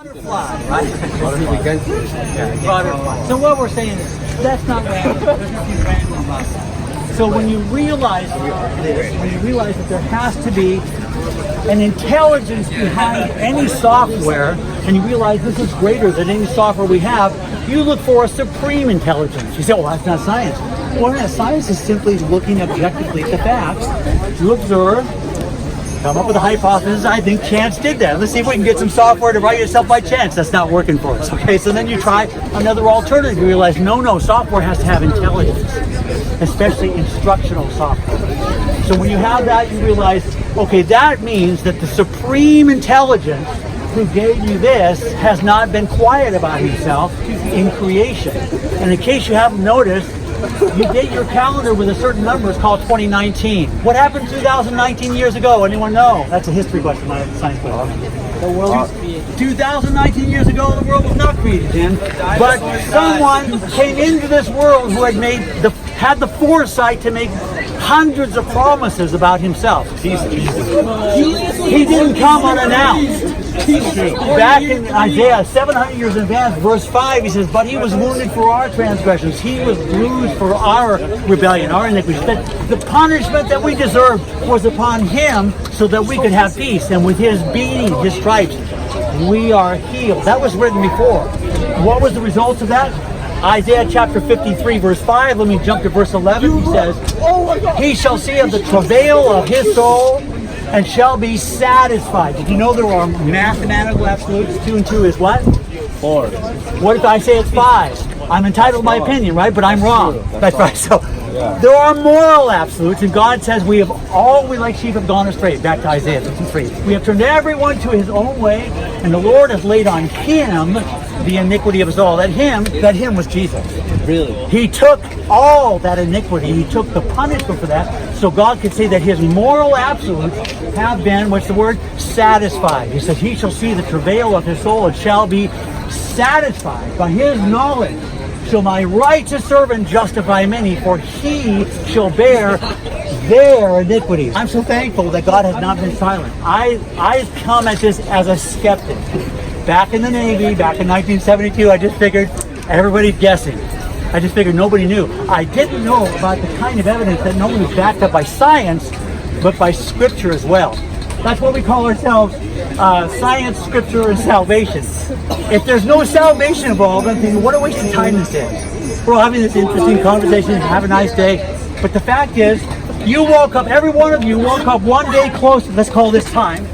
Butterfly, right? Butterfly. So what we're saying is that's not random. There's nothing random about that. So when you realize this, when you realize that there has to be an intelligence behind any software, and you realize this is greater than any software we have, you look for a supreme intelligence. You say, well, that's not science. Well, yeah, science is simply looking objectively at the facts. You observe, come up with a hypothesis. I think chance did that. Let's see if we can get some software to write yourself by chance. That's not working for us. Okay, so then you try another alternative. You realize, no, software has to have intelligence, especially instructional software. So when you have that, you realize, okay, that means that the supreme intelligence who gave you this has not been quiet about himself in creation. And in case you haven't noticed, you date your calendar with a certain number. It's called 2019. What happened 2019 years ago? Anyone know? That's a history question, not a science question. The world was created. 2019 years ago, the world was not created, Jim. But someone came into this world who had the foresight to make hundreds of promises about himself. Jesus. He didn't come unannounced. Back in Isaiah 700 years in advance, verse 5, he says, but he was wounded for our transgressions. He was bruised for our rebellion, our iniquities. The punishment that we deserved was upon him so that we could have peace. And with his beating, his stripes, we are healed. That was written before. What was the result of that? Isaiah chapter 53, verse 5. Let me jump to verse 11. He says, he shall see of the travail of his soul and shall be satisfied. Did you know there are mathematical absolutes? 2 and 2 is what? 4. What if I say it's 5? I'm entitled to my opinion, right? But I'm wrong. That's right. So there are moral absolutes, and God says we like sheep have gone astray. Back to Isaiah 53. We have turned everyone to his own way, and the Lord has laid on him the iniquity of us all. That him was Jesus. Really? He took all that iniquity. He took the punishment for that. So God could say that his moral absolutes have been, what's the word? Satisfied. He says, he shall see the travail of his soul and shall be satisfied. By his knowledge shall my righteous servant justify many, for he shall bear their iniquities. I'm so thankful that God has not been silent. I've come at this as a skeptic. Back in the Navy, back in 1972, I just figured everybody's guessing. I just figured nobody knew. I didn't know about the kind of evidence that not only is backed up by science, but by Scripture as well. That's what we call ourselves, science, Scripture, and salvation. If there's no salvation involved, I'm thinking, what a waste of time this is. We're all having this interesting conversation, have a nice day. But the fact is, you woke up, every one of you woke up one day closer, let's call this time.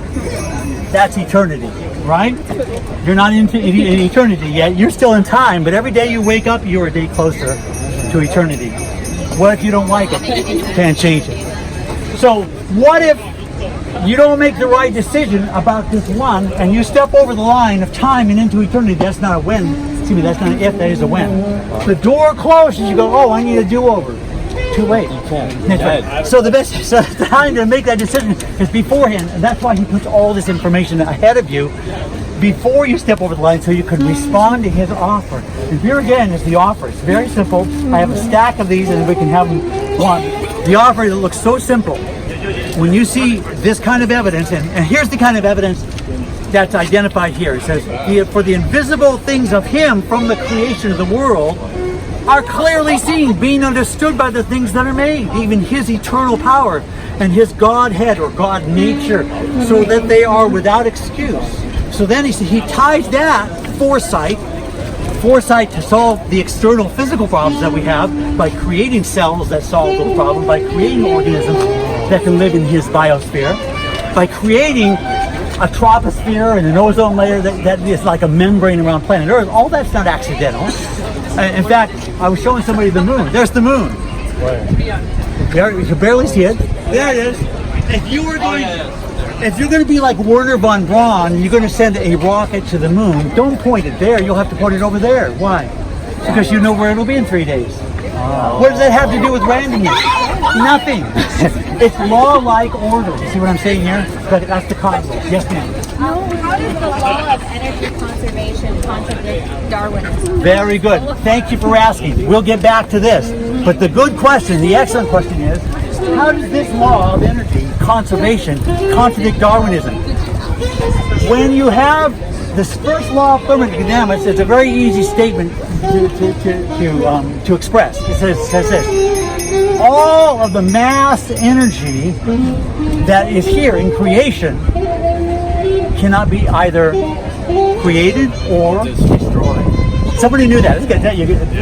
That's eternity, right? You're not in eternity yet. You're still in time, but every day you wake up, you're a day closer to eternity. What if you don't like it? Can't change it. So what if you don't make the right decision about this one, and you step over the line of time and into eternity? That's not a when. Excuse me, that's not an if, that is a when. The door closes, you go, oh, I need a do-over. Too late. That's right. So the best time to make that decision is beforehand, and that's why he puts all this information ahead of you before you step over the line, so you can respond to his offer. And here again is the offer. It's very simple. I have a stack of these, and we can have them one. The offer that looks so simple. When you see this kind of evidence, and here's the kind of evidence that's identified here. It says, for the invisible things of him from the creation of the world are clearly seen, being understood by the things that are made, even his eternal power and his Godhead or God nature, so that they are without excuse. So then he ties that foresight to solve the external physical problems that we have by creating cells that solve those problems, by creating organisms that can live in his biosphere, by creating a troposphere and an ozone layer that is like a membrane around planet Earth. All that's not accidental. In fact, I was showing somebody the moon. There's the moon. Right. You can barely see it. There it is. If you're going to be like Werner von Braun, you're going to send a rocket to the moon, don't point it there. You'll have to point it over there. Why? Because you know where it'll be in 3 days. What does that have to do with randomness? Nothing. It's law-like order. You see what I'm saying here? That's the concept. Yes, ma'am. How does the law of energy conservation contradict Darwinism? Very good. Thank you for asking. We'll get back to this. But the good question, the excellent question is, how does this law of energy conservation contradict Darwinism? When you have this first law of thermodynamics is a very easy statement to express. It says this: all of the mass energy that is here in creation cannot be either created or destroyed. Somebody knew that.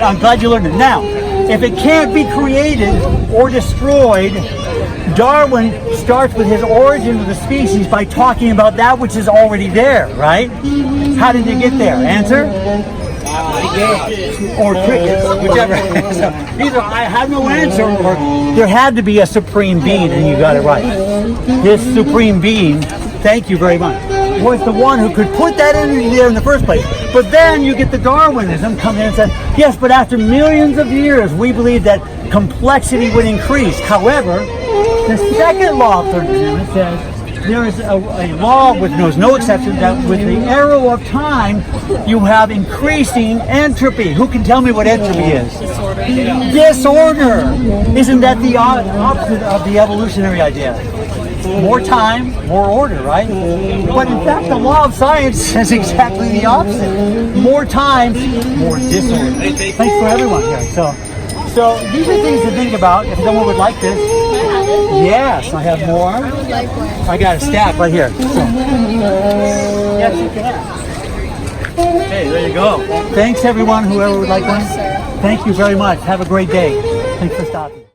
I'm glad you learned it. Now, if it can't be created or destroyed, Darwin starts with his origin of the species by talking about that which is already there, right? How did it get there? Answer? Or crickets, whichever. So either I have no answer, or there had to be a supreme being, and you got it right. This supreme being, thank you very much, was the one who could put that energy there in the first place. But then you get the Darwinism come in and say, yes, but after millions of years, we believe that complexity would increase. However, the second law of thermodynamics says there is a law which knows no exception, that with the arrow of time, you have increasing entropy. Who can tell me what entropy is? Disorder. Isn't that the opposite of the evolutionary idea? More time, more order, right? But in fact, the law of science says exactly the opposite. More time, more disorder. Thanks for everyone here. So these are things to think about if someone would like this. Yes, I have more. I would like one. I got a stack right here. Yes, you can. Hey, there you go. Thanks everyone, whoever would like one. Thank you very much. Have a great day. Thanks for stopping.